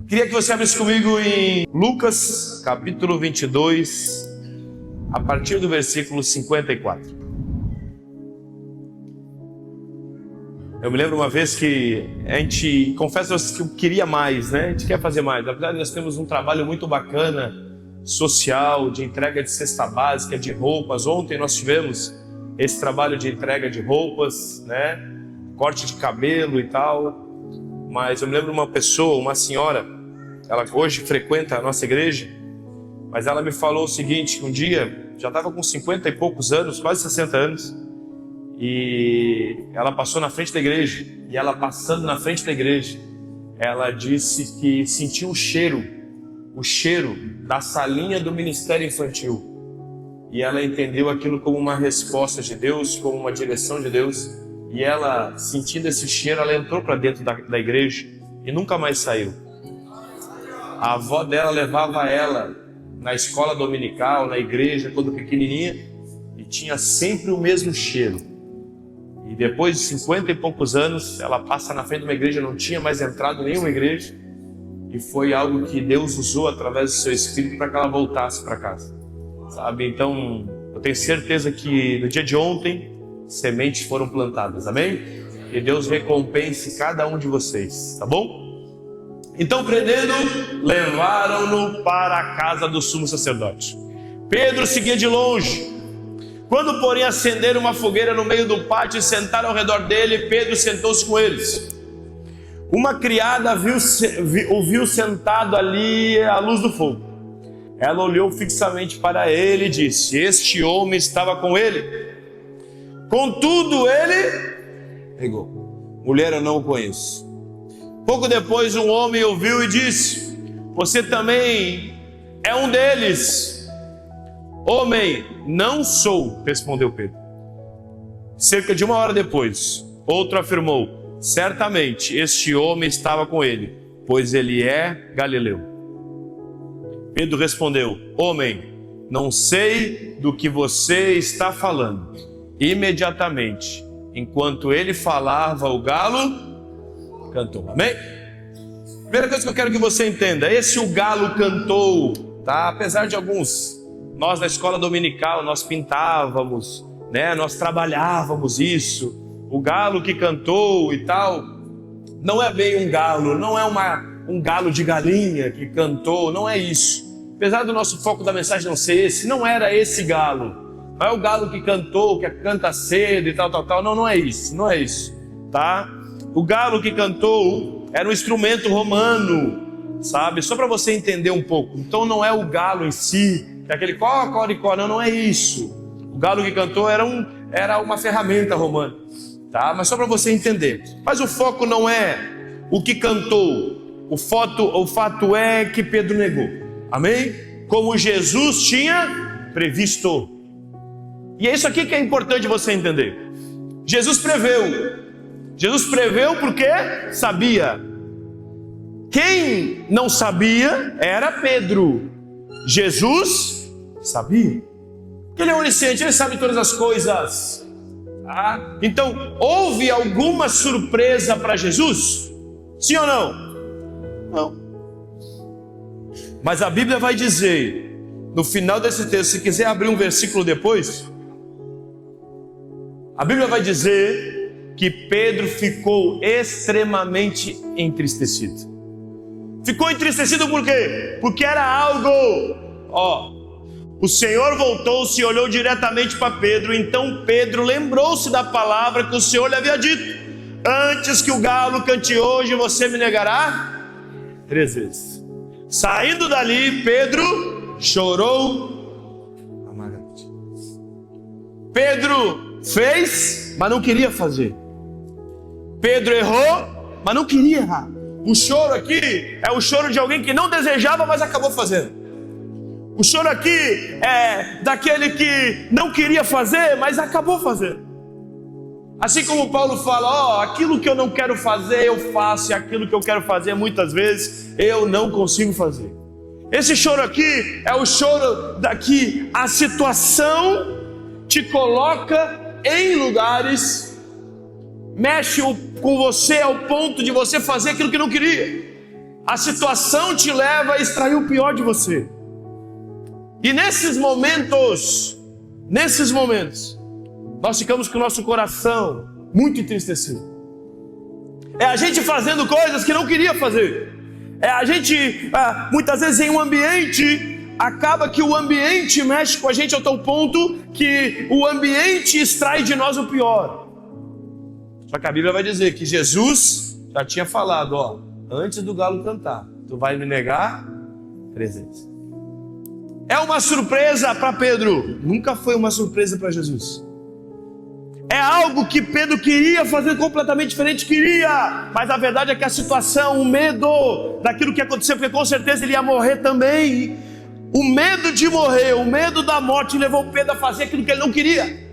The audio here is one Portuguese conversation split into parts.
Queria que você abrisse comigo em Lucas, capítulo 22, a partir do versículo 54. Eu me lembro uma vez que a gente, confesso que eu queria mais, né? A gente quer fazer mais. Apesar de nós temos um trabalho muito bacana, social, de entrega de cesta básica, de roupas. Ontem nós tivemos esse trabalho de entrega de roupas, né? Corte de cabelo e tal. Mas eu me lembro de uma pessoa, uma senhora, ela hoje frequenta a nossa igreja, mas ela me falou o seguinte: um dia, já estava com 50 e poucos anos, quase 60 anos, e ela passou na frente da igreja, e ela passando na frente da igreja, ela disse que sentiu o cheiro da salinha do ministério infantil, e ela entendeu aquilo como uma resposta de Deus, como uma direção de Deus, e ela, sentindo esse cheiro, ela entrou para dentro da igreja e nunca mais saiu. A avó dela levava ela na escola dominical, na igreja, quando pequenininha, e tinha sempre o mesmo cheiro. E depois de 50 e poucos anos, ela passa na frente de uma igreja, não tinha mais entrado em nenhuma igreja, e foi algo que Deus usou através do seu Espírito para que ela voltasse para casa, sabe? Então, eu tenho certeza que no dia de ontem, sementes foram plantadas, amém? E Deus recompense cada um de vocês, tá bom? Então, prendendo, levaram-no para a casa do sumo sacerdote. Pedro seguia de longe. Quando, porém, acenderam uma fogueira no meio do pátio e sentaram ao redor dele, Pedro sentou-se com eles. Uma criada o viu sentado ali à luz do fogo. Ela olhou fixamente para ele e disse: este homem estava com ele. Contudo, ele negou: mulher, eu não o conheço. Pouco depois, um homem ouviu e disse: você também é um deles. Homem, não sou, respondeu Pedro. Cerca de uma hora depois, outro afirmou: certamente este homem estava com ele, pois ele é galileu. Pedro respondeu: homem, não sei do que você está falando. Imediatamente, enquanto ele falava, o galo cantou, amém? Primeira coisa que eu quero que você entenda: esse o galo cantou, tá? Apesar de alguns, nós na escola dominical, nós pintávamos, né? Nós trabalhávamos isso, o galo que cantou e tal, não é bem um galo, não é um galo de galinha que cantou, não é isso. Apesar do nosso foco da mensagem não ser esse, não era esse galo, não é o galo que cantou, que canta cedo e tal, não é isso, tá? O galo que cantou era um instrumento romano, sabe? Só para você entender um pouco. Então não é o galo em si, que é aquele có, não é isso. O galo que cantou era uma ferramenta romana, tá? Mas só para você entender. Mas o foco não é o que cantou. O fato é que Pedro negou, amém? Como Jesus tinha previsto. E é isso aqui que é importante você entender. Jesus preveu porque sabia. Quem não sabia era Pedro. Jesus sabia. Ele é onisciente, ele sabe todas as coisas. Tá? Então, houve alguma surpresa para Jesus? Sim ou não? Não. Mas a Bíblia vai dizer, no final desse texto, se quiser abrir um versículo depois, a Bíblia vai dizer que Pedro ficou extremamente entristecido. Ficou entristecido por quê? Porque era algo, o Senhor voltou-se e olhou diretamente para Pedro. Então Pedro lembrou-se da palavra que o Senhor lhe havia dito: antes que o galo cante hoje, você me negará 3 vezes. Saindo dali, Pedro chorou amargamente. Pedro fez, mas não queria fazer. Pedro errou, mas não queria errar. O choro aqui é o choro de alguém que não desejava, mas acabou fazendo. O choro aqui é daquele que não queria fazer, mas acabou fazendo. Assim como Paulo fala: aquilo que eu não quero fazer eu faço, e aquilo que eu quero fazer muitas vezes eu não consigo fazer. Esse choro aqui é o choro daqui, a situação te coloca em lugares, mexe com você ao ponto de você fazer aquilo que não queria. A situação te leva a extrair o pior de você. E nesses momentos, nós ficamos com o nosso coração muito entristecido. É a gente fazendo coisas que não queria fazer. É a gente, muitas vezes em um ambiente, acaba que o ambiente mexe com a gente ao tal ponto que o ambiente extrai de nós o pior. Só que a Bíblia vai dizer que Jesus já tinha falado, antes do galo cantar, tu vai me negar 3 vezes. É uma surpresa para Pedro, nunca foi uma surpresa para Jesus. É algo que Pedro queria fazer completamente diferente, mas a verdade é que a situação, o medo daquilo que aconteceu, porque com certeza ele ia morrer também, o medo de morrer, o medo da morte levou Pedro a fazer aquilo que ele não queria.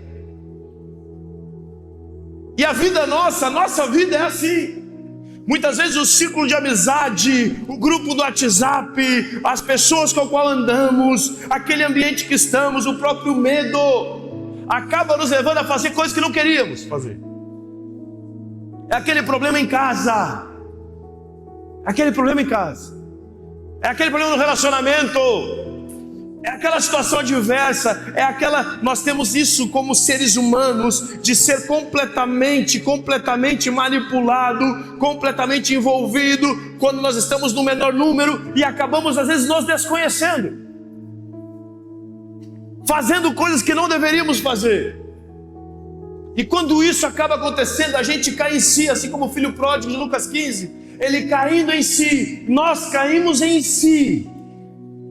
E a vida nossa vida é assim. Muitas vezes o círculo de amizade, o grupo do WhatsApp, as pessoas com as quais andamos, aquele ambiente que estamos, o próprio medo, acaba nos levando a fazer coisas que não queríamos fazer. É aquele problema em casa, é aquele problema no relacionamento, é aquela situação adversa, nós temos isso como seres humanos, de ser completamente manipulado, completamente envolvido, quando nós estamos no menor número e acabamos às vezes nos desconhecendo, fazendo coisas que não deveríamos fazer. E quando isso acaba acontecendo, a gente cai em si, assim como o filho pródigo de Lucas 15, ele caindo em si, nós caímos em si.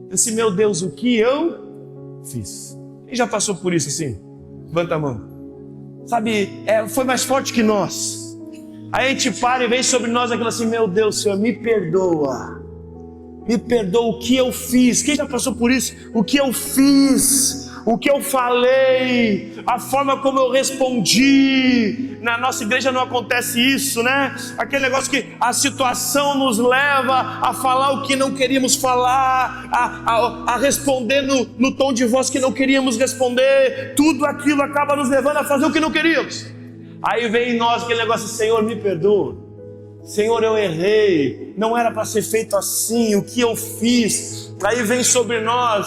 Disse, meu Deus, o que eu fiz? Quem já passou por isso assim? Levanta a mão. Sabe, foi mais forte que nós. Aí a gente para e vem sobre nós aquilo assim, meu Deus, Senhor, me perdoa o que eu fiz. Quem já passou por isso? O que eu fiz, o que eu falei, a forma como eu respondi. Na nossa igreja não acontece isso, né? Aquele negócio que a situação nos leva a falar o que não queríamos falar, a responder no tom de voz que não queríamos responder. Tudo aquilo acaba nos levando a fazer o que não queríamos. Aí vem em nós aquele negócio, Senhor, me perdoa. Senhor, eu errei, não era para ser feito assim, o que eu fiz? Aí vem sobre nós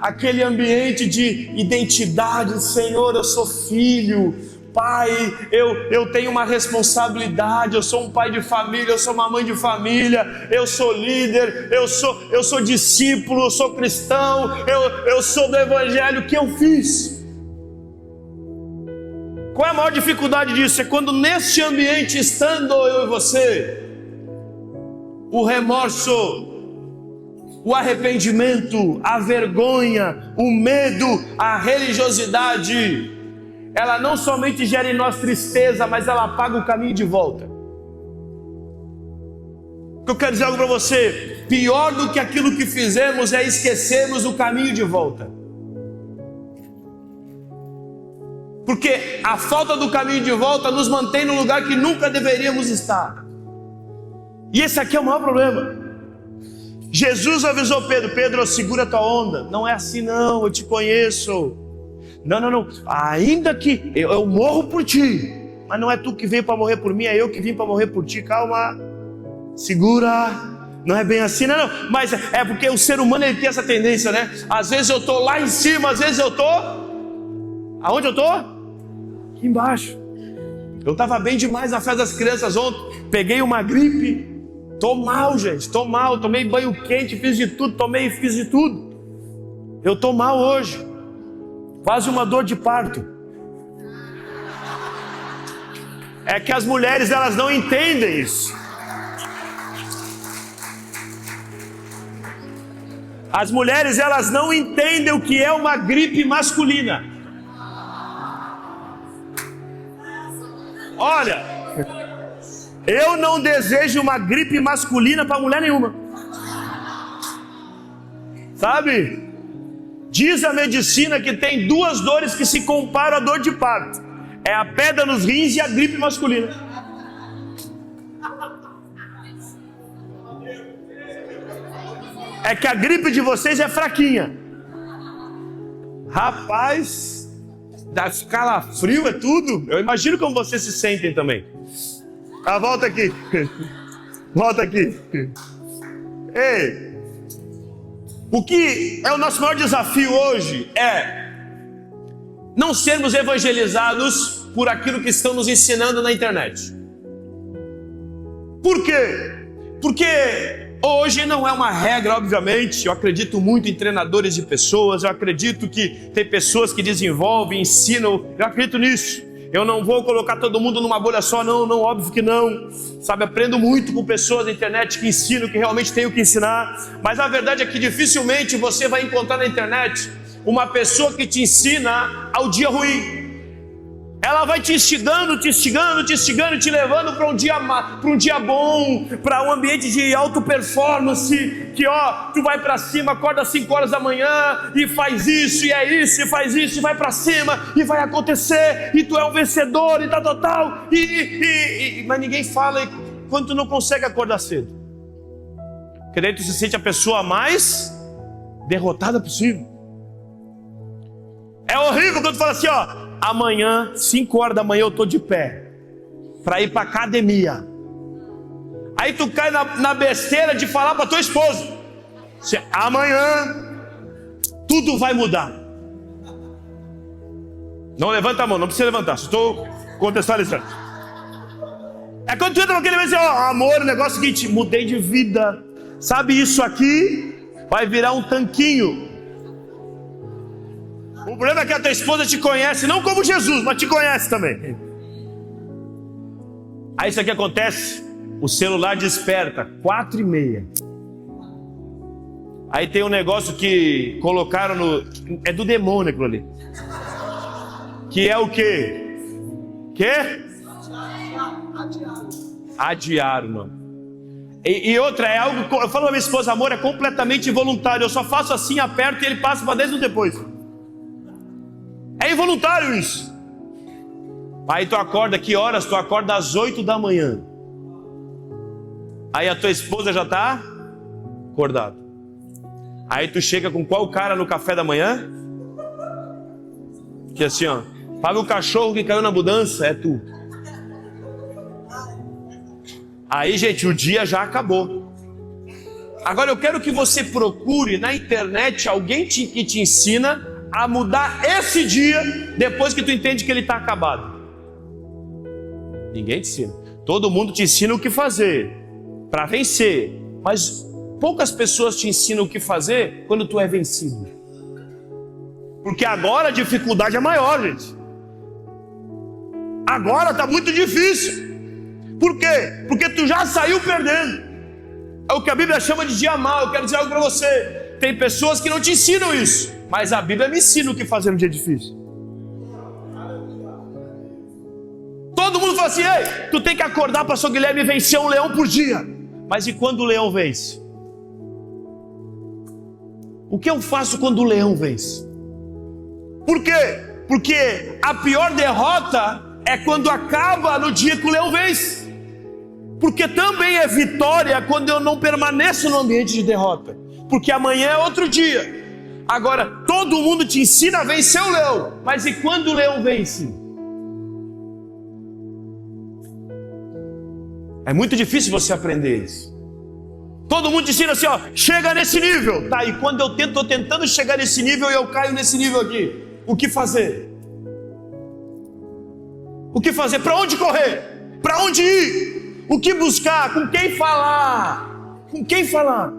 aquele ambiente de identidade, Senhor, eu sou filho, Pai, eu tenho uma responsabilidade, eu sou um pai de família, eu sou uma mãe de família, eu sou líder, eu sou discípulo, eu sou cristão, eu sou do evangelho, o que eu fiz? Qual é a maior dificuldade disso? É quando neste ambiente, estando eu e você, o remorso, o arrependimento, a vergonha, o medo, a religiosidade, ela não somente gera em nós tristeza, mas ela apaga o caminho de volta. Eu quero dizer algo para você, pior do que aquilo que fizemos é esquecermos o caminho de volta. Porque a falta do caminho de volta nos mantém no lugar que nunca deveríamos estar. E esse aqui é o maior problema. Jesus avisou Pedro, segura tua onda. Não é assim não, eu te conheço. Não. Ainda que eu morro por ti, mas não é tu que veio para morrer por mim, é eu que vim para morrer por ti. Calma, segura. Não é bem assim, não. Mas é porque o ser humano ele tem essa tendência, né? Às vezes eu estou lá em cima, às vezes eu estou... Aonde eu estou? Aqui embaixo. Eu estava bem demais na festa das crianças ontem. Peguei uma gripe. Tô mal, gente. Tô mal. Tomei banho quente, fiz de tudo. Fiz de tudo. Eu tô mal hoje. Quase uma dor de parto. É que as mulheres, elas não entendem isso. As mulheres, elas não entendem o que é uma gripe masculina. Olha, eu não desejo uma gripe masculina para mulher nenhuma. Sabe? Diz a medicina que tem 2 dores que se comparam à dor de parto. É a pedra nos rins e a gripe masculina. É que a gripe de vocês é fraquinha. Rapaz... dá calafrio, é tudo. Eu imagino como vocês se sentem também. Volta aqui. Volta aqui. Ei, o que é o nosso maior desafio hoje é não sermos evangelizados por aquilo que estão nos ensinando na internet. Por quê? Porque hoje não é uma regra, obviamente. Eu acredito muito em treinadores de pessoas, eu acredito que tem pessoas que desenvolvem, ensinam, eu acredito nisso. Eu não vou colocar todo mundo numa bolha só, não, óbvio que não. Sabe, aprendo muito com pessoas na internet que ensinam, que realmente tenho que ensinar. Mas a verdade é que dificilmente você vai encontrar na internet uma pessoa que te ensina ao dia ruim. Ela vai te instigando, te levando para um dia bom, para um ambiente de alta performance, que tu vai para cima, acorda às 5 horas da manhã e faz isso, e é isso, e faz isso, e vai para cima, e vai acontecer, e tu é um vencedor, e tal, mas ninguém fala quando tu não consegue acordar cedo. Porque daí tu se sente a pessoa mais derrotada possível. É horrível quando tu fala assim, amanhã, 5 horas da manhã eu estou de pé para ir para academia. Aí tu cai na besteira de falar para tua esposa: amanhã tudo vai mudar. Não levanta a mão, não precisa levantar, só estou contextualizando. É quando tu entra naquele mês assim, amor, o negócio é o seguinte, mudei de vida. Sabe, isso aqui vai virar um tanquinho. O problema é que a tua esposa te conhece, não como Jesus, mas te conhece também. Aí isso aqui acontece, o celular desperta, 4h30. Aí tem um negócio que colocaram é do demônio aquilo ali. Que é o quê? Adiar, mano. E outra, é algo, eu falo pra minha esposa, amor, é completamente involuntário. Eu só faço assim, aperto e ele passa para 10 minutos depois. É involuntário isso. Aí tu acorda, que horas? Tu acorda às 8 da manhã. Aí a tua esposa já está acordada. Aí tu chega com qual cara no café da manhã? Que assim, paga o cachorro que caiu na mudança, é tu. Aí, gente, o dia já acabou. Agora eu quero que você procure na internet alguém que te ensina a mudar esse dia depois que tu entende que ele está acabado. Ninguém te ensina. Todo mundo te ensina o que fazer para vencer, mas poucas pessoas te ensinam o que fazer quando tu é vencido. Porque agora a dificuldade é maior, gente. Agora está muito difícil. Por quê? Porque tu já saiu perdendo. É o que a Bíblia chama de dia mau. Eu quero dizer algo para você. Tem pessoas que não te ensinam isso, mas a Bíblia me ensina o que fazer no dia difícil. Todo mundo fala assim: ei, tu tem que acordar, pastor Guilherme, e vencer um leão por dia. Mas e quando o leão vence? O que eu faço quando o leão vence? Por quê? Porque a pior derrota é quando acaba no dia que o leão vence. Porque também é vitória quando eu não permaneço no ambiente de derrota. Porque amanhã é outro dia. Agora, todo mundo te ensina a vencer o leão. Mas e quando o leão vence? É muito difícil você aprender isso. Todo mundo te ensina assim, chega nesse nível. Tá, e quando eu estou tentando chegar nesse nível e eu caio nesse nível aqui, o que fazer? O que fazer? Para onde correr? Para onde ir? O que buscar? Com quem falar? Com quem falar?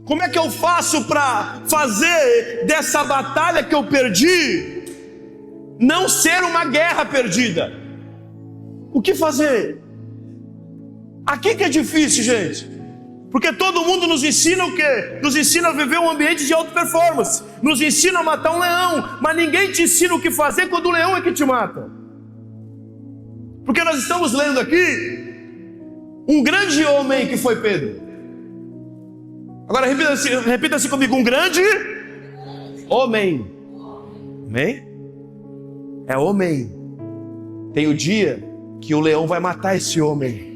Como é que eu faço para fazer dessa batalha que eu perdi não ser uma guerra perdida? O que fazer? Aqui que é difícil, gente. Porque todo mundo nos ensina o quê? Nos ensina a viver um ambiente de alta performance. Nos ensina a matar um leão. Mas ninguém te ensina o que fazer quando o leão é que te mata. Porque nós estamos lendo aqui um grande homem que foi Pedro. Agora repita assim comigo: um grande homem. Amém? É homem. Tem o dia que o leão vai matar esse homem.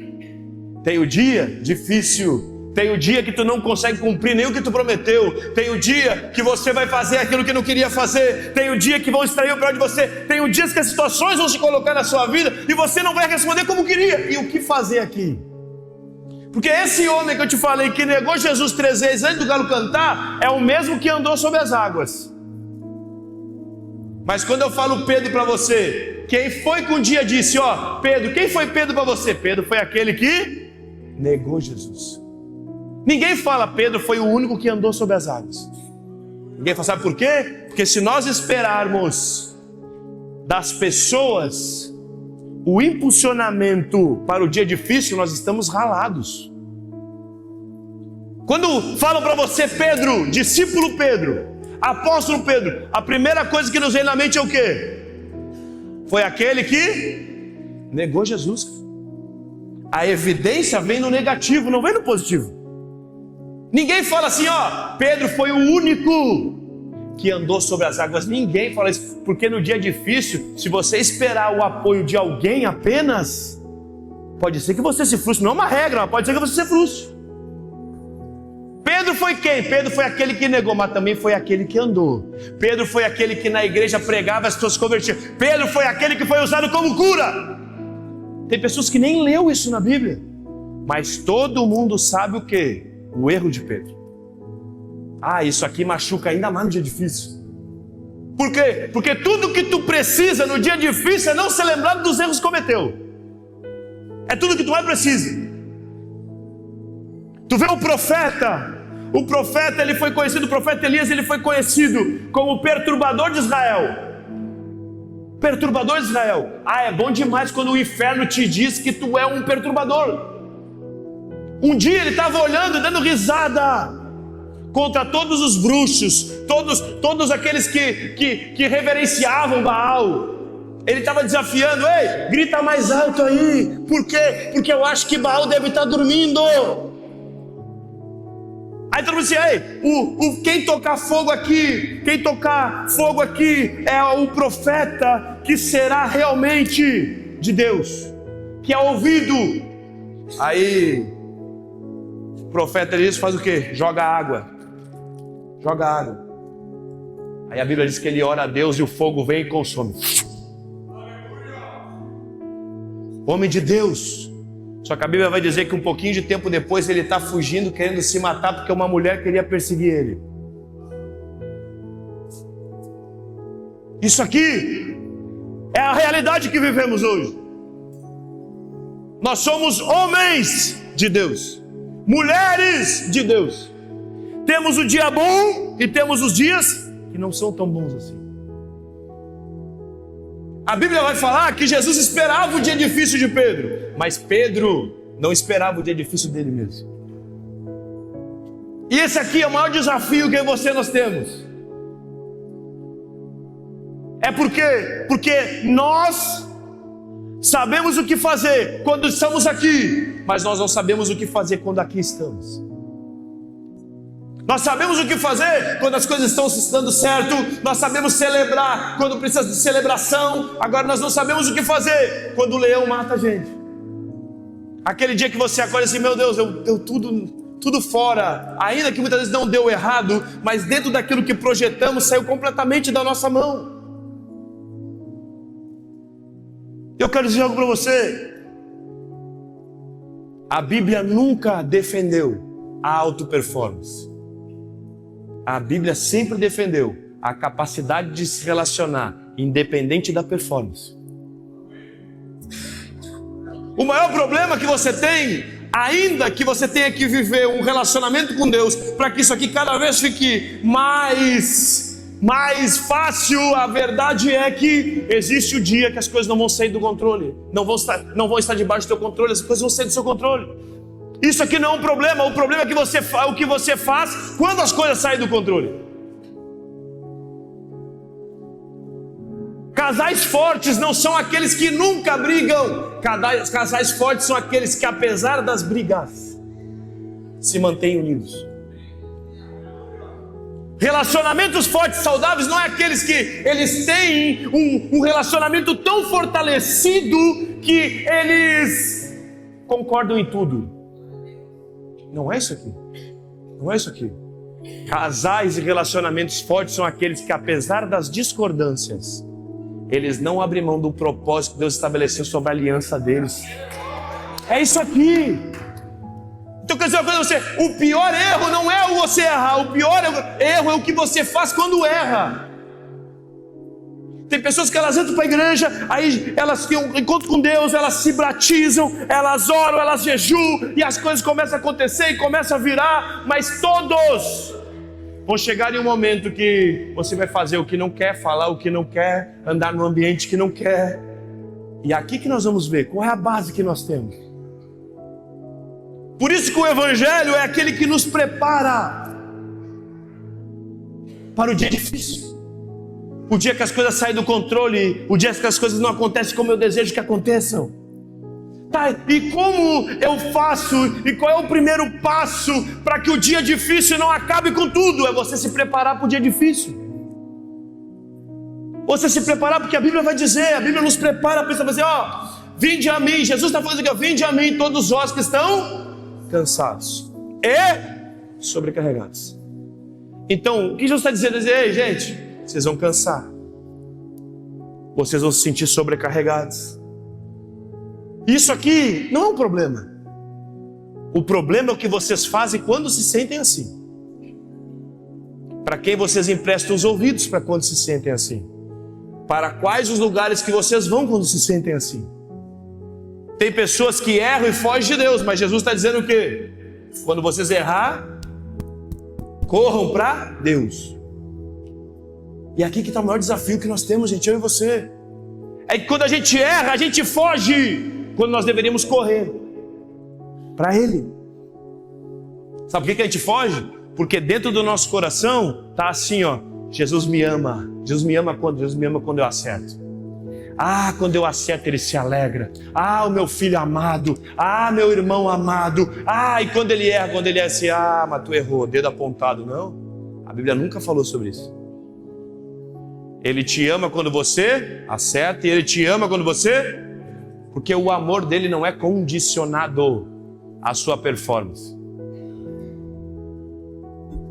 Tem o dia difícil. Tem o dia que tu não consegue cumprir nem o que tu prometeu. Tem o dia que você vai fazer aquilo que não queria fazer. Tem o dia que vão extrair o pior de você. Tem o dia que as situações vão se colocar na sua vida e você não vai responder como queria. E o que fazer aqui? Porque esse homem que eu te falei, que negou Jesus 3 vezes antes do galo cantar, é o mesmo que andou sobre as águas. Mas quando eu falo Pedro para você, quem foi que um dia disse, ó, Pedro, quem foi Pedro para você? Pedro foi aquele que negou Jesus. Ninguém fala Pedro foi o único que andou sobre as águas. Ninguém fala, sabe por quê? Porque se nós esperarmos das pessoas o impulsionamento para o dia difícil, nós estamos ralados. Quando falam para você Pedro, discípulo Pedro, apóstolo Pedro, a primeira coisa que nos vem na mente é o quê? Foi aquele que negou Jesus. A evidência vem no negativo, não vem no positivo. Ninguém fala assim, ó, Pedro foi o único que andou sobre as águas. Ninguém fala isso, porque no dia difícil, se você esperar o apoio de alguém apenas, pode ser que você se frustre. Não é uma regra, mas pode ser que você se frustre. Pedro foi quem? Pedro foi aquele que negou, mas também foi aquele que andou. Pedro foi aquele que na igreja pregava, as pessoas se convertiam. Pedro foi aquele que foi usado como cura. Tem pessoas que nem leu isso na Bíblia, mas todo mundo sabe o quê? O erro de Pedro. Ah, isso aqui machuca ainda mais no dia difícil. Por quê? Porque tudo que tu precisa no dia difícil é não ser lembrado dos erros que cometeu. É tudo que tu mais precisa. Tu vê o profeta ele foi conhecido, o profeta Elias, ele foi conhecido como o perturbador de Israel. Perturbador de Israel. Ah, é bom demais quando o inferno te diz que tu é um perturbador. Um dia ele estava olhando e dando risada contra todos os bruxos, todos aqueles que reverenciavam Baal. Ele estava desafiando, ei, grita mais alto aí. Por quê? Porque eu acho que Baal deve estar dormindo. Aí todo mundo disse, ei, quem tocar fogo aqui é o profeta que será realmente de Deus, que é ouvido. Aí o profeta Elias faz o quê? Joga água. Aí a Bíblia diz que ele ora a Deus e o fogo vem e consome. Homem de Deus. Só que a Bíblia vai dizer que um pouquinho de tempo depois ele está fugindo, querendo se matar porque uma mulher queria perseguir ele. Isso aqui é a realidade que vivemos hoje. Nós somos homens de Deus, mulheres de Deus. Temos o dia bom e temos os dias que não são tão bons assim. A Bíblia vai falar que Jesus esperava o dia difícil de Pedro, mas Pedro não esperava o dia difícil dele mesmo. E esse aqui é o maior desafio que eu e você nós temos. É porque nós sabemos o que fazer quando estamos aqui, mas nós não sabemos o que fazer quando aqui estamos. Nós sabemos o que fazer quando as coisas estão se dando certo, nós sabemos celebrar quando precisa de celebração, agora nós não sabemos o que fazer quando o leão mata a gente. Aquele dia que você acorda assim, meu Deus, deu tudo fora, ainda que muitas vezes não deu errado, mas dentro daquilo que projetamos saiu completamente da nossa mão. Eu quero dizer algo para você. A Bíblia nunca defendeu a auto-performance. A Bíblia sempre defendeu a capacidade de se relacionar, independente da performance. O maior problema que você tem, ainda que você tenha que viver um relacionamento com Deus, para que isso aqui cada vez fique mais fácil, a verdade é que existe o dia que as coisas não vão sair do controle, não vão estar debaixo do teu controle, as coisas vão sair do seu controle. Isso aqui não é um problema, o problema é o que você faz quando as coisas saem do controle. Casais fortes não são aqueles que nunca brigam. Casais fortes são aqueles que, apesar das brigas, se mantêm unidos. Relacionamentos fortes, saudáveis, não é aqueles que eles têm um relacionamento tão fortalecido que eles concordam em tudo. Não é isso aqui. Não é isso aqui. Casais e relacionamentos fortes são aqueles que, apesar das discordâncias, eles não abrem mão do propósito que Deus estabeleceu sobre a aliança deles. É isso aqui. Então, quer dizer uma coisa pra você: o pior erro não é o você errar, o pior erro é o que você faz quando erra. Tem pessoas que elas entram para a igreja, aí elas têm um encontro com Deus, elas se batizam, elas oram, elas jejuam, e as coisas começam a acontecer e começam a virar, mas todos vão chegar em um momento que você vai fazer o que não quer, falar o que não quer, andar no ambiente que não quer. E é aqui que nós vamos ver qual é a base que nós temos. Por isso que o Evangelho é aquele que nos prepara para o dia difícil. O dia que as coisas saem do controle, o dia que as coisas não acontecem como eu desejo que aconteçam. Tá, e como eu faço, e qual é o primeiro passo para que o dia difícil não acabe com tudo? É você se preparar para o dia difícil. Você se preparar, porque a Bíblia vai dizer, a Bíblia nos prepara para dizer, ó, vinde a mim, Jesus está falando aqui, ó, vinde a mim todos vós que estão cansados e sobrecarregados. Então, o que Jesus está dizendo? Ei, gente, vocês vão cansar, vocês vão se sentir sobrecarregados. Isso aqui não é um problema. O problema é o que vocês fazem quando se sentem assim. Para quem vocês emprestam os ouvidos para quando se sentem assim? Para quais os lugares que vocês vão quando se sentem assim? Tem pessoas que erram e fogem de Deus, mas Jesus está dizendo o quê? Quando vocês errar, corram para Deus. E aqui que está o maior desafio que nós temos, gente, eu e você. É que quando a gente erra, a gente foge, quando nós deveríamos correr para Ele. Sabe por que a gente foge? Porque dentro do nosso coração está assim, ó, Jesus me ama. Jesus me ama quando? Jesus me ama quando eu acerto. Ah, quando eu acerto Ele se alegra. Ah, o meu filho amado. Ah, meu irmão amado. Ah, e quando ele erra, quando ele é assim, ah, mas tu errou, dedo apontado. Não, a Bíblia nunca falou sobre isso. Ele te ama quando você acerta, e Ele te ama quando você... Porque o amor dele não é condicionado à sua performance.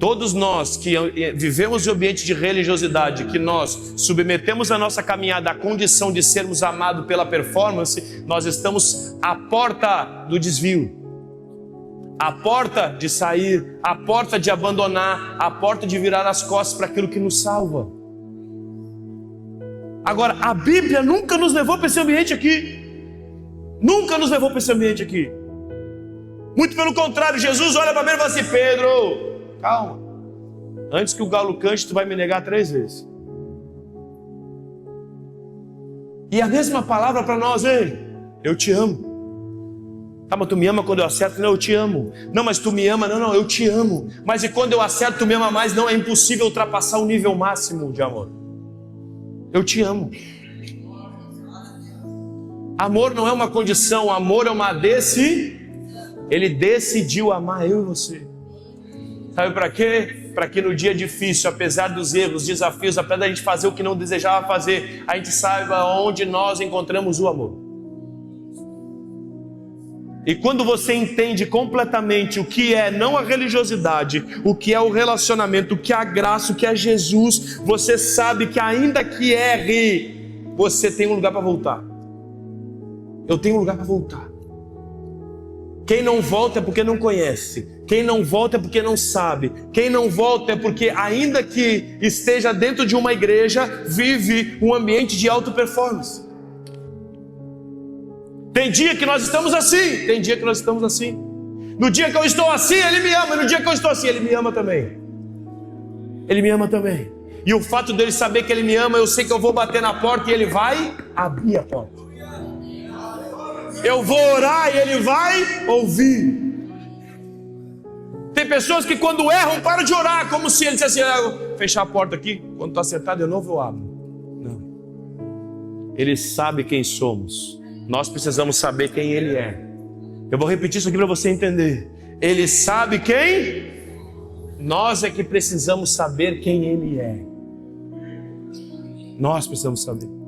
Todos nós que vivemos em ambiente de religiosidade, que nós submetemos a nossa caminhada à condição de sermos amados pela performance, nós estamos à porta do desvio, à porta de sair, à porta de abandonar, à porta de virar as costas para aquilo que nos salva. Agora, a Bíblia nunca nos levou para esse ambiente aqui. Nunca nos levou para esse ambiente aqui. Muito pelo contrário, Jesus olha para mim e fala assim: Pedro, calma. Antes que o galo cante, tu vai me negar 3 vezes. E a mesma palavra para nós, ei, eu te amo. Tá, mas tu me ama quando eu acerto? Não, eu te amo. Não, mas tu me ama? Não, eu te amo. Mas e quando eu acerto, tu me ama mais? Não, é impossível ultrapassar o nível máximo de amor. Eu te amo. Amor não é uma condição, amor é uma Ele decidiu amar eu e você. Sabe para quê? Para que no dia difícil, apesar dos erros, desafios, apesar da gente fazer o que não desejava fazer, a gente saiba onde nós encontramos o amor. E quando você entende completamente o que é não a religiosidade, o que é o relacionamento, o que é a graça, o que é Jesus, você sabe que ainda que erre, você tem um lugar para voltar. Eu tenho um lugar para voltar. Quem não volta é porque não conhece. Quem não volta é porque não sabe. Quem não volta é porque, ainda que esteja dentro de uma igreja, vive um ambiente de alta performance. Tem dia que nós estamos assim, tem dia que nós estamos assim. No dia que eu estou assim, Ele me ama. No dia que eu estou assim, Ele me ama também. Ele me ama também. E o fato dele saber que Ele me ama, eu sei que eu vou bater na porta e Ele vai abrir a porta. Eu vou orar e Ele vai ouvir. Tem pessoas que quando erram param de orar, como se Ele dissesse assim, fechar a porta aqui, quando está acertado de novo eu abro. Não. Ele sabe quem somos. Nós precisamos saber quem Ele é. Eu vou repetir isso aqui para você entender. Ele sabe quem? Nós é que precisamos saber quem Ele é. Nós precisamos saber.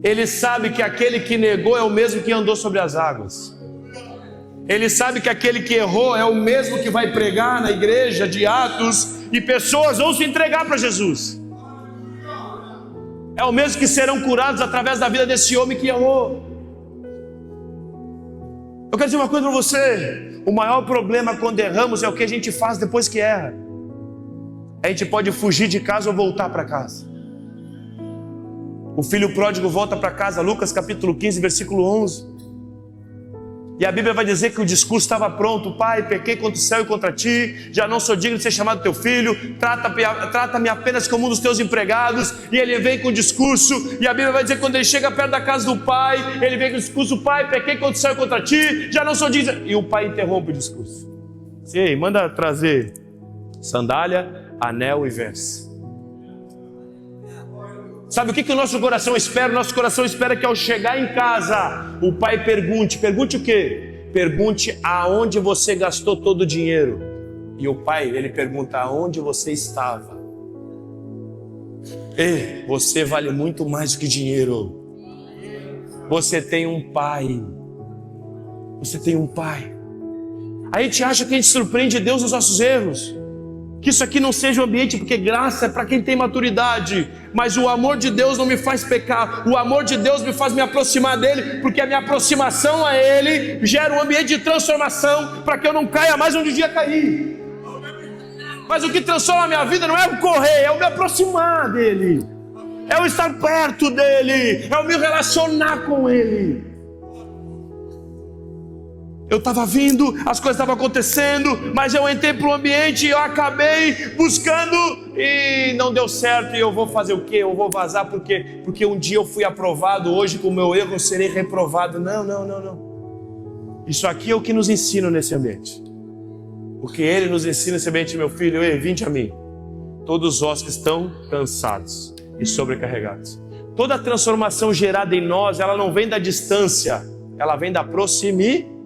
Ele sabe que aquele que negou é o mesmo que andou sobre as águas. Ele sabe que aquele que errou é o mesmo que vai pregar na igreja de Atos e pessoas vão se entregar para Jesus. É o mesmo que serão curados através da vida desse homem que errou. Eu quero dizer uma coisa para você. o maior problema quando erramos é o que a gente faz depois que erra. A gente pode fugir de casa ou voltar para casa. O filho pródigo volta para casa, Lucas capítulo 15, versículo 11. E a Bíblia vai dizer que o discurso estava pronto. Pai, pequei contra o céu e contra ti, já não sou digno de ser chamado teu filho, trata-me apenas como um dos teus empregados. E ele vem com o discurso, e a Bíblia vai dizer que quando ele chega perto da casa do pai, ele vem com o discurso: pai, pequei contra o céu e contra ti, já não sou digno. E o pai interrompe o discurso. Ei, manda trazer sandália, anel e veste. Sabe o que o nosso coração espera? O nosso coração espera que ao chegar em casa, o pai pergunte o quê? Pergunte aonde você gastou todo o dinheiro. E o pai, ele pergunta aonde você estava. Ei, você vale muito mais do que dinheiro. Você tem um pai. Você tem um pai. A gente acha que a gente surpreende Deus nos nossos erros. Que isso aqui não seja um ambiente, porque graça é para quem tem maturidade, mas o amor de Deus não me faz pecar, o amor de Deus me faz me aproximar dele, porque a minha aproximação a ele gera um ambiente de transformação, para que eu não caia mais onde um dia caí. Mas o que transforma a minha vida não é o correr, é o me aproximar dele, é o estar perto dele, é o me relacionar com ele. Eu estava vindo, as coisas estavam acontecendo, mas eu entrei para o ambiente e eu acabei buscando e não deu certo. E eu vou fazer o quê? Eu vou vazar porque um dia eu fui aprovado, hoje com o meu erro eu serei reprovado. Não. Isso aqui é o que nos ensina nesse ambiente. O que ele nos ensina nesse ambiente, meu filho: ei, vinde a mim, todos vós que estão cansados e sobrecarregados. Toda transformação gerada em nós, ela não vem da distância, ela vem da proximidade.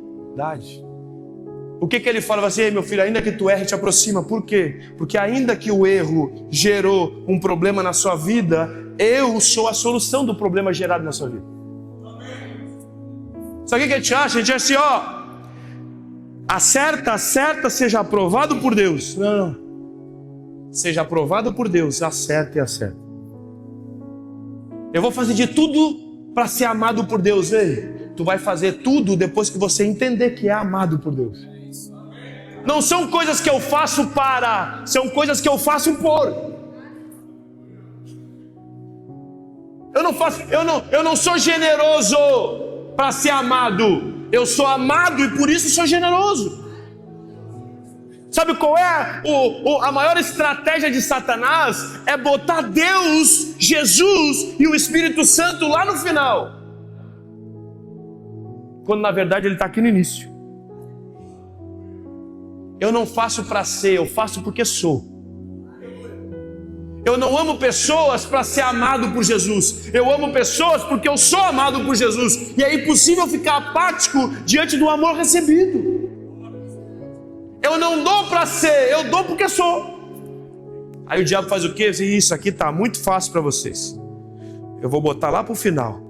O que ele fala assim: ei, meu filho, ainda que tu erre, te aproxima. Por quê? Porque ainda que o erro gerou um problema na sua vida, eu sou a solução do problema gerado na sua vida. Sabe o que a gente acha? A gente acha assim: acerta, seja aprovado por Deus. Não. Seja aprovado por Deus, acerta e acerta. Eu vou fazer de tudo para ser amado por Deus. Ei, tu vai fazer tudo depois que você entender que é amado por Deus. Não são coisas que eu faço para, são coisas que eu faço por. Eu não sou generoso para ser amado. Eu sou amado e por isso sou generoso. Sabe qual é a maior estratégia de Satanás? É botar Deus, Jesus e o Espírito Santo lá no final, quando na verdade ele está aqui no início. Eu não faço para ser, eu faço porque sou. Eu não amo pessoas para ser amado por Jesus. Eu amo pessoas porque eu sou amado por Jesus. E é impossível ficar apático diante do amor recebido. Eu não dou para ser, eu dou porque sou. Aí o diabo faz o quê? Isso aqui está muito fácil para vocês. Eu vou botar lá para o final.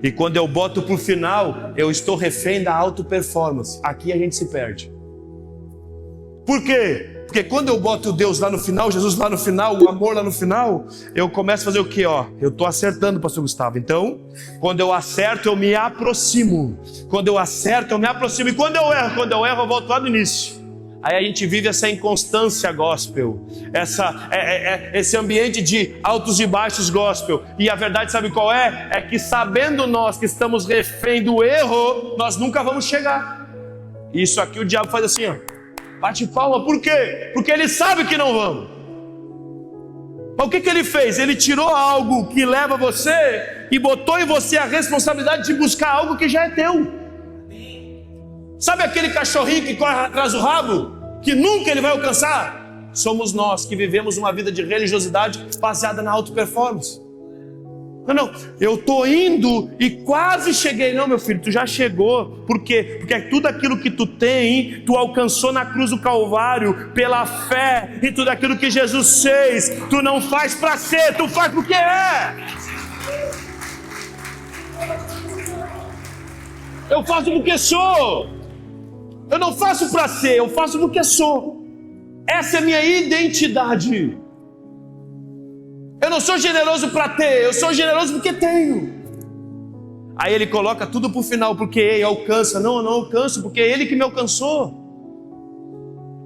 E quando eu boto para o final, eu estou refém da auto-performance. Aqui a gente se perde. Por quê? Porque quando eu boto Deus lá no final, Jesus lá no final, o amor lá no final, eu começo a fazer o quê? Eu estou acertando, pastor Gustavo. Então, quando eu acerto, eu me aproximo. Quando eu acerto, eu me aproximo. E quando eu erro, eu volto lá no início. Aí a gente vive essa inconstância gospel, esse ambiente de altos e baixos gospel. E a verdade, sabe qual é? É que sabendo nós que estamos refém do erro, nós nunca vamos chegar. Isso aqui o diabo faz assim, bate palma. Por quê? Porque ele sabe que não vamos. Mas o que ele fez? Ele tirou algo que leva você e botou em você a responsabilidade de buscar algo que já é teu. Sabe aquele cachorrinho que corre atrás do rabo, que nunca ele vai alcançar? Somos nós que vivemos uma vida de religiosidade baseada na auto-performance. Não, eu estou indo e quase cheguei. Não, meu filho, tu já chegou. Por quê? Porque tudo aquilo que tu tem, tu alcançou na cruz do Calvário, pela fé em tudo aquilo que Jesus fez. Tu não faz para ser, tu faz porque é. Eu faço porque sou. Eu não faço para ser, eu faço porque sou. Essa é a minha identidade. Eu não sou generoso para ter, eu sou generoso porque tenho. Aí ele coloca tudo para o final, porque ele alcança. Não, eu não alcanço, porque é ele que me alcançou.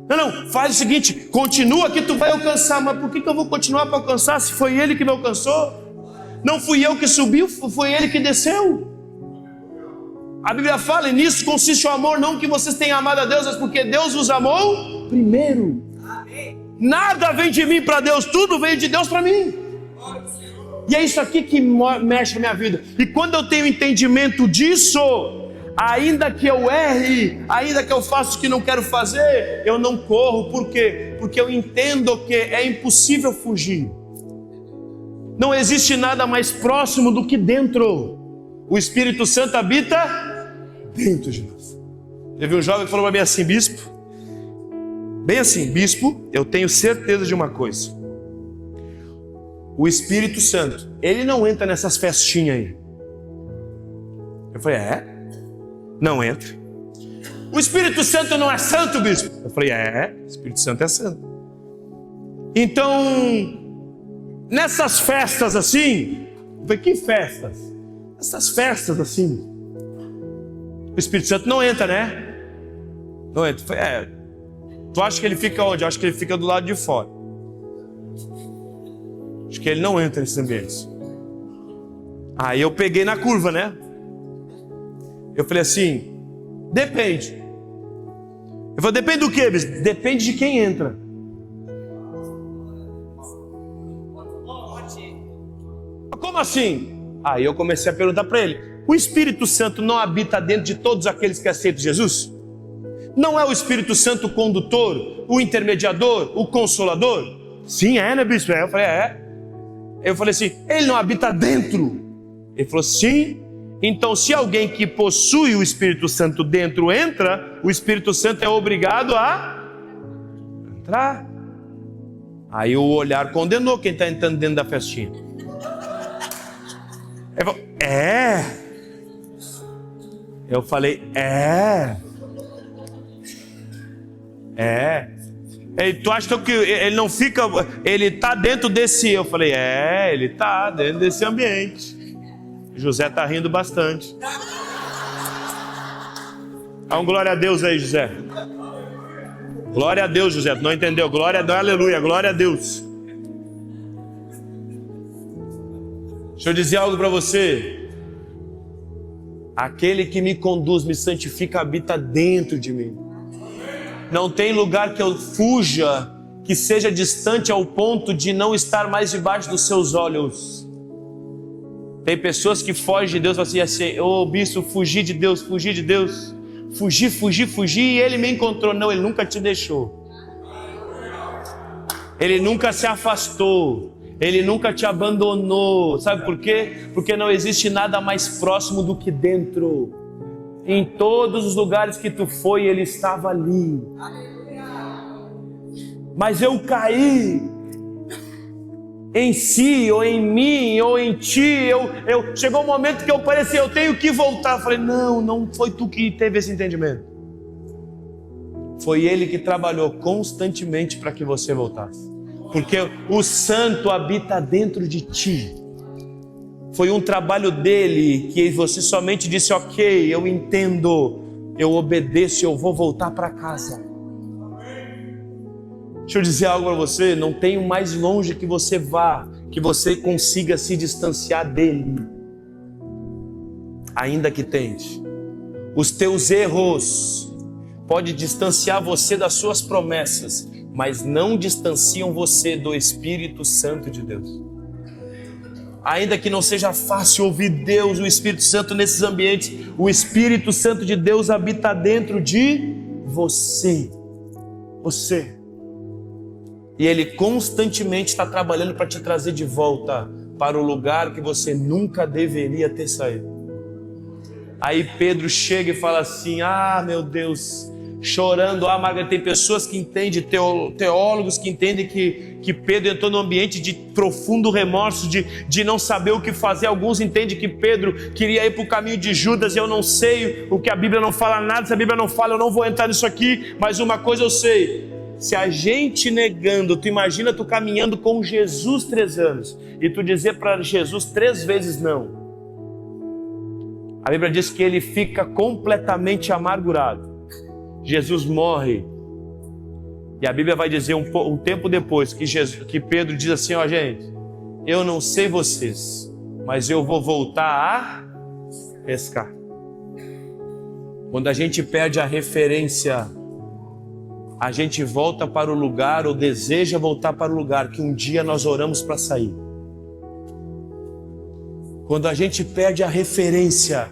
Não, faz o seguinte, continua que tu vai alcançar. Mas por que eu vou continuar para alcançar se foi ele que me alcançou? Não fui eu que subi, foi ele que desceu. A Bíblia fala, e nisso consiste o amor, não que vocês tenham amado a Deus, mas porque Deus vos amou primeiro. Nada vem de mim para Deus, tudo vem de Deus para mim. E é isso aqui que mexe na minha vida. E quando eu tenho entendimento disso, ainda que eu erre, ainda que eu faça o que não quero fazer, eu não corro. Por quê? Porque eu entendo que é impossível fugir. Não existe nada mais próximo do que dentro. O Espírito Santo habita dentro de nós. Teve um jovem que falou para mim assim, bispo, bem assim, bispo, eu tenho certeza de uma coisa. O Espírito Santo, ele não entra nessas festinhas aí. Eu falei, não entra. O Espírito Santo não é santo, bispo? Eu falei, o Espírito Santo é santo. Então, nessas festas assim, eu falei, que festas? Essas festas assim, o Espírito Santo não entra, né? Não entra. Eu falei, tu acha que ele fica onde? Eu acho que ele fica do lado de fora. Acho que ele não entra nesses ambientes. Aí eu peguei na curva, né? Eu falei assim, depende. Eu falei, depende do quê, bispo? Depende de quem entra. Como assim? Aí eu comecei a perguntar para ele, o Espírito Santo não habita dentro de todos aqueles que aceitam Jesus? Não é o Espírito Santo o condutor, o intermediador, o consolador? Sim, né, bispo? Eu falei, Eu falei assim, ele não habita dentro? Ele falou, sim. Então, se alguém que possui o Espírito Santo dentro entra, o Espírito Santo é obrigado a entrar. Aí o olhar condenou quem está entrando dentro da festinha. Ele falou, Eu falei, Tu acha que ele não fica, ele está dentro desse... Eu falei, ele está dentro desse ambiente. José está rindo bastante. Dá um glória a Deus aí, José. Glória a Deus, José. Tu não entendeu? Glória a Deus, aleluia, glória a Deus. Deixa eu dizer algo para você. Aquele que me conduz, me santifica, habita dentro de mim. Não tem lugar que eu fuja, que seja distante ao ponto de não estar mais debaixo dos seus olhos. Tem pessoas que fogem de Deus, falam assim, bispo, fugir de Deus, fugir de Deus. Fugir, e ele me encontrou. Não, ele nunca te deixou. Ele nunca se afastou. Ele nunca te abandonou. Sabe por quê? Porque não existe nada mais próximo do que dentro. Em todos os lugares que tu foi, ele estava ali. Mas eu caí em si, ou em mim, ou em ti. Chegou um momento que eu parecia, eu tenho que voltar. Eu falei, não foi tu que teve esse entendimento. Foi ele que trabalhou constantemente para que você voltasse. Porque o santo habita dentro de ti. Foi um trabalho dele que você somente disse, ok, eu entendo, eu obedeço, eu vou voltar para casa. Deixa eu dizer algo para você, não tem mais longe que você vá, que você consiga se distanciar dele. Ainda que tente. Os teus erros podem distanciar você das suas promessas, mas não distanciam você do Espírito Santo de Deus. Ainda que não seja fácil ouvir Deus, o Espírito Santo nesses ambientes, o Espírito Santo de Deus habita dentro de você. E Ele constantemente está trabalhando para te trazer de volta para o lugar que você nunca deveria ter saído. Aí Pedro chega e fala assim, meu Deus, chorando, Margarida, tem pessoas que entendem, teólogos que entendem que Pedro entrou num ambiente de profundo remorso, de não saber o que fazer. Alguns entendem que Pedro queria ir para o caminho de Judas, e eu não sei, o que a Bíblia não fala nada, se a Bíblia não fala, eu não vou entrar nisso aqui, mas uma coisa eu sei, se a gente negando, tu imagina tu caminhando com Jesus 3 anos, e tu dizer para Jesus 3 vezes não, A Bíblia diz que ele fica completamente amargurado. Jesus morre. E a Bíblia vai dizer um tempo depois que Pedro diz assim, ó gente, eu não sei vocês, mas eu vou voltar a pescar. Quando a gente perde a referência, a gente volta para o lugar, ou deseja voltar para o lugar que um dia nós oramos para sair. Quando a gente perde a referência,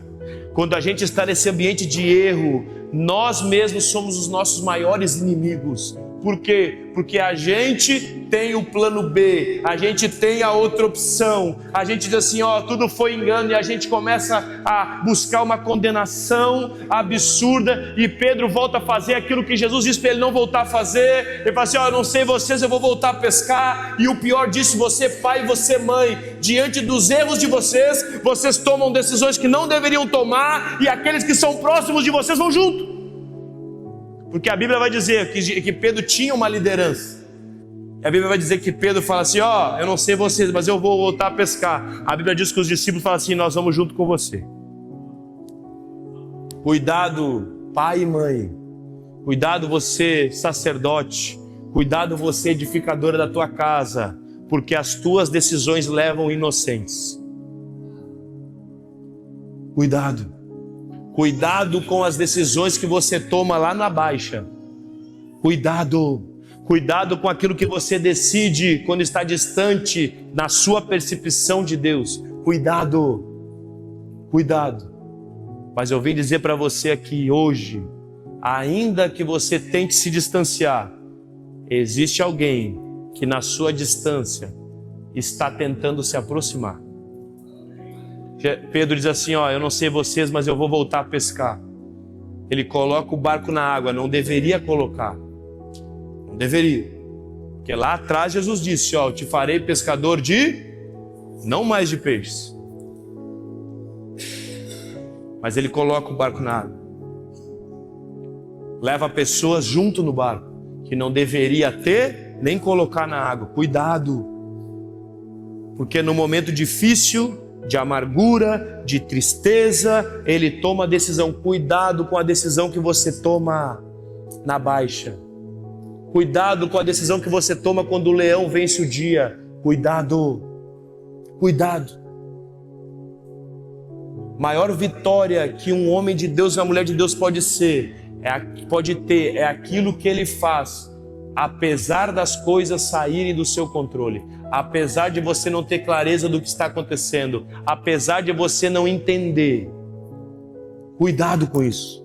quando a gente está nesse ambiente de erro, nós mesmos somos os nossos maiores inimigos. Por quê? Porque a gente tem o plano B, a gente tem a outra opção, a gente diz assim, ó, tudo foi engano, e a gente começa a buscar uma condenação absurda, e Pedro volta a fazer aquilo que Jesus disse para ele não voltar a fazer. Ele fala assim, ó, eu não sei vocês, eu vou voltar a pescar. E o pior disso, você pai, você mãe, diante dos erros de vocês tomam decisões que não deveriam tomar, e aqueles que são próximos de vocês vão junto. Porque a Bíblia vai dizer que Pedro tinha uma liderança. E a Bíblia vai dizer que Pedro fala assim, ó, eu não sei vocês, mas eu vou voltar a pescar. A Bíblia diz que os discípulos falam assim, nós vamos junto com você. Cuidado, pai e mãe. Cuidado você, sacerdote. Cuidado você, edificadora da tua casa. Porque as tuas decisões levam inocentes. Cuidado. Cuidado com as decisões que você toma lá na baixa. Cuidado. Cuidado com aquilo que você decide quando está distante na sua percepção de Deus. Cuidado. Cuidado. Mas eu vim dizer para você aqui hoje, ainda que você tente se distanciar, existe alguém que na sua distância está tentando se aproximar. Pedro diz assim, ó, eu não sei vocês, mas eu vou voltar a pescar. Ele coloca o barco na água, não deveria colocar. Não deveria. Porque lá atrás Jesus disse, ó, eu te farei pescador não mais de peixes. Mas ele coloca o barco na água. Leva pessoas junto no barco, que não deveria ter, nem colocar na água. Cuidado. Porque no momento difícil, de amargura, de tristeza, ele toma a decisão. Cuidado com a decisão que você toma na baixa. Cuidado com a decisão que você toma quando o leão vence o dia. Cuidado. Cuidado. Maior vitória que um homem de Deus e uma mulher de Deus pode ter é aquilo que ele faz, apesar das coisas saírem do seu controle. Apesar de você não ter clareza do que está acontecendo, apesar de você não entender, cuidado com isso,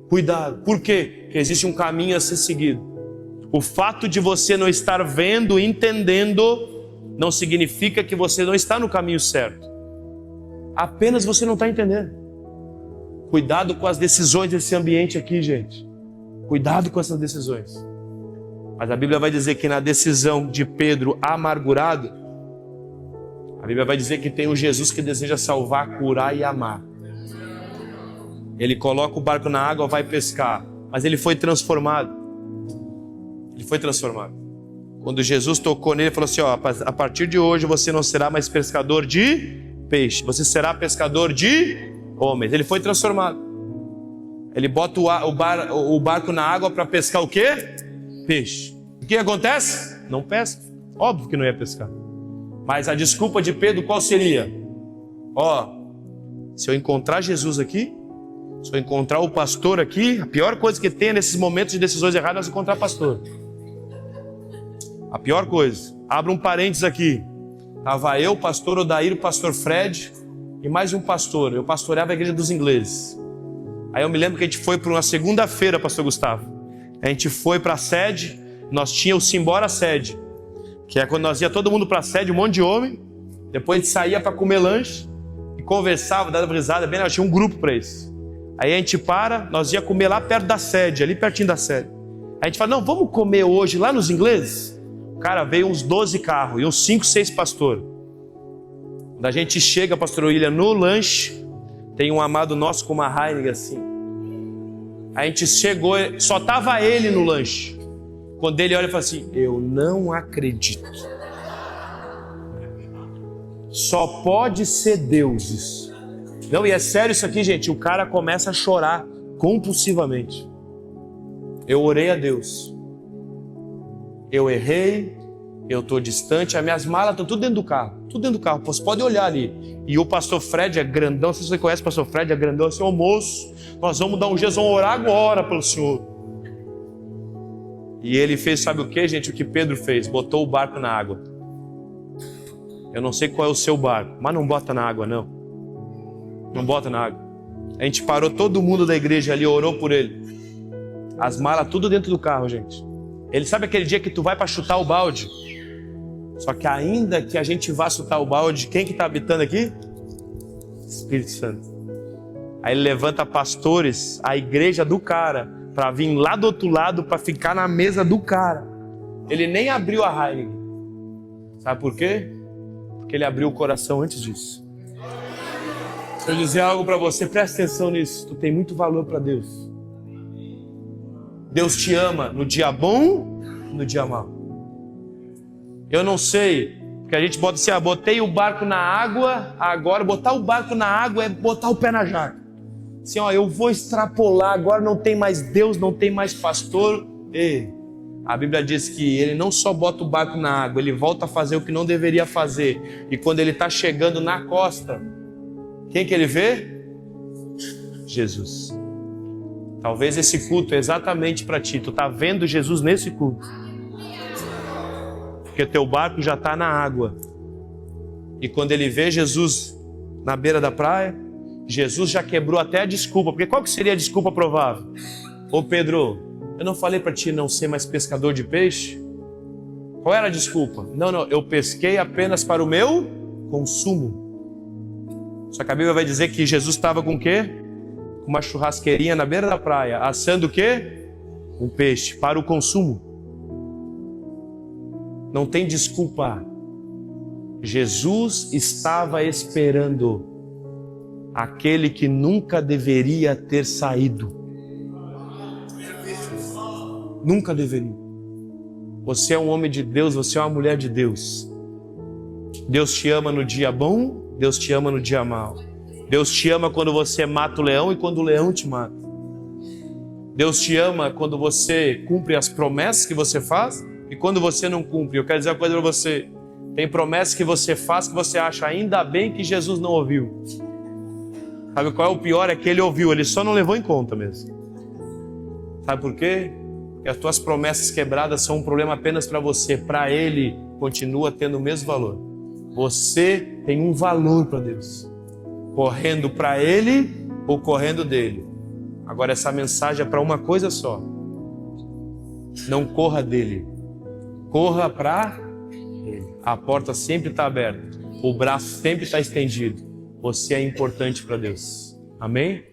cuidado. Por quê? Porque existe um caminho a ser seguido. O fato de você não estar vendo, entendendo, não significa que você não está no caminho certo. Apenas você não está entendendo. Cuidado com as decisões desse ambiente aqui, gente. Cuidado com essas decisões. Mas a Bíblia vai dizer que na decisão de Pedro amargurado, a Bíblia vai dizer que tem um Jesus que deseja salvar, curar e amar. Ele coloca o barco na água, vai pescar, mas ele foi transformado. Ele foi transformado. Quando Jesus tocou nele, ele falou assim, ó, a partir de hoje você não será mais pescador de peixe, você será pescador de homens. Ele foi transformado. Ele bota o barco na água para pescar o quê? Peixe. O que acontece? Não pesca. Óbvio que não ia pescar. Mas a desculpa de Pedro qual seria? Ó, se eu encontrar Jesus aqui, se eu encontrar o pastor aqui, a pior coisa que tem nesses momentos de decisões erradas é encontrar pastor. A pior coisa. Abra um parênteses aqui. Estava eu, o pastor Odair, o pastor Fred e mais um pastor. Eu pastoreava a igreja dos ingleses. Aí eu me lembro que a gente foi para uma segunda-feira, pastor Gustavo. A gente foi para a sede, nós tínhamos o Simbora Sede, que é quando nós ia todo mundo para a sede, um monte de homem, depois a gente saía para comer lanche e conversava, dava risada, bem, nós tinha um grupo para isso. Aí a gente nós ia comer lá perto da sede, ali pertinho da sede. Aí a gente fala, não, vamos comer hoje lá nos ingleses? Cara, veio uns 12 carros e uns 5, 6 pastores. Quando a gente chega, pastor William, no lanche, tem um amado nosso com uma Heineken assim. A gente chegou, só estava ele no lanche. Quando ele olha e fala assim, eu não acredito. Só pode ser Deus isso. Não, e é sério isso aqui, gente. O cara começa a chorar compulsivamente. Eu orei a Deus. Eu errei, eu estou distante, as minhas malas estão tudo dentro do carro. Tudo dentro do carro, você pode olhar ali. E o pastor Fred é grandão, se você conhece o pastor Fred, é grandão, assim, ô moço, nós vamos dar um jeito, vamos orar agora pelo Senhor. E ele fez, sabe o que, gente? O que Pedro fez? Botou o barco na água. Eu não sei qual é o seu barco, mas não bota na água, não. Não bota na água. A gente parou todo mundo da igreja ali, orou por ele. As malas tudo dentro do carro, gente. Ele sabe aquele dia que tu vai para chutar o balde? Só que ainda que a gente vá chutar o balde, quem que está habitando aqui? Espírito Santo. Aí ele levanta pastores, a igreja do cara, para vir lá do outro lado, para ficar na mesa do cara. Ele nem abriu a Heineken. Sabe por quê? Porque ele abriu o coração antes disso. Se eu dizer algo para você, presta atenção nisso. Tu tem muito valor para Deus. Deus te ama no dia bom e no dia mau. Eu não sei, porque a gente bota assim, botei o barco na água, agora botar o barco na água é botar o pé na jaca. Assim, eu vou extrapolar, agora não tem mais Deus, não tem mais pastor. Ei, a Bíblia diz que ele não só bota o barco na água, ele volta a fazer o que não deveria fazer. E quando ele está chegando na costa, quem que ele vê? Jesus. Talvez esse culto é exatamente para ti. Tu está vendo Jesus nesse culto. Porque teu barco já está na água. E quando ele vê Jesus na beira da praia, Jesus já quebrou até a desculpa. Porque qual que seria a desculpa provável? Ô Pedro, eu não falei para ti não ser mais pescador de peixe? Qual era a desculpa? Não, eu pesquei apenas para o meu consumo. Só que a Bíblia vai dizer que Jesus estava com o quê? Com uma churrasqueirinha na beira da praia, assando o quê? Um peixe para o consumo. Não tem desculpa. Jesus estava esperando aquele que nunca deveria ter saído. Nunca deveria. Você é um homem de Deus, você é uma mulher de Deus. Deus te ama no dia bom, Deus te ama no dia mau. Deus te ama quando você mata o leão e quando o leão te mata. Deus te ama quando você cumpre as promessas que você faz e quando você não cumpre. Eu quero dizer uma coisa para você. Tem promessas que você faz que você acha ainda bem que Jesus não ouviu. Sabe qual é o pior? É que ele ouviu, ele só não levou em conta mesmo. Sabe por quê? Porque as tuas promessas quebradas são um problema apenas para você. Para ele, continua tendo o mesmo valor. Você tem um valor para Deus. Correndo para ele ou correndo dele. Agora essa mensagem é para uma coisa só. Não corra dele. Corra para ele. A porta sempre está aberta. O braço sempre está estendido. Você é importante para Deus. Amém?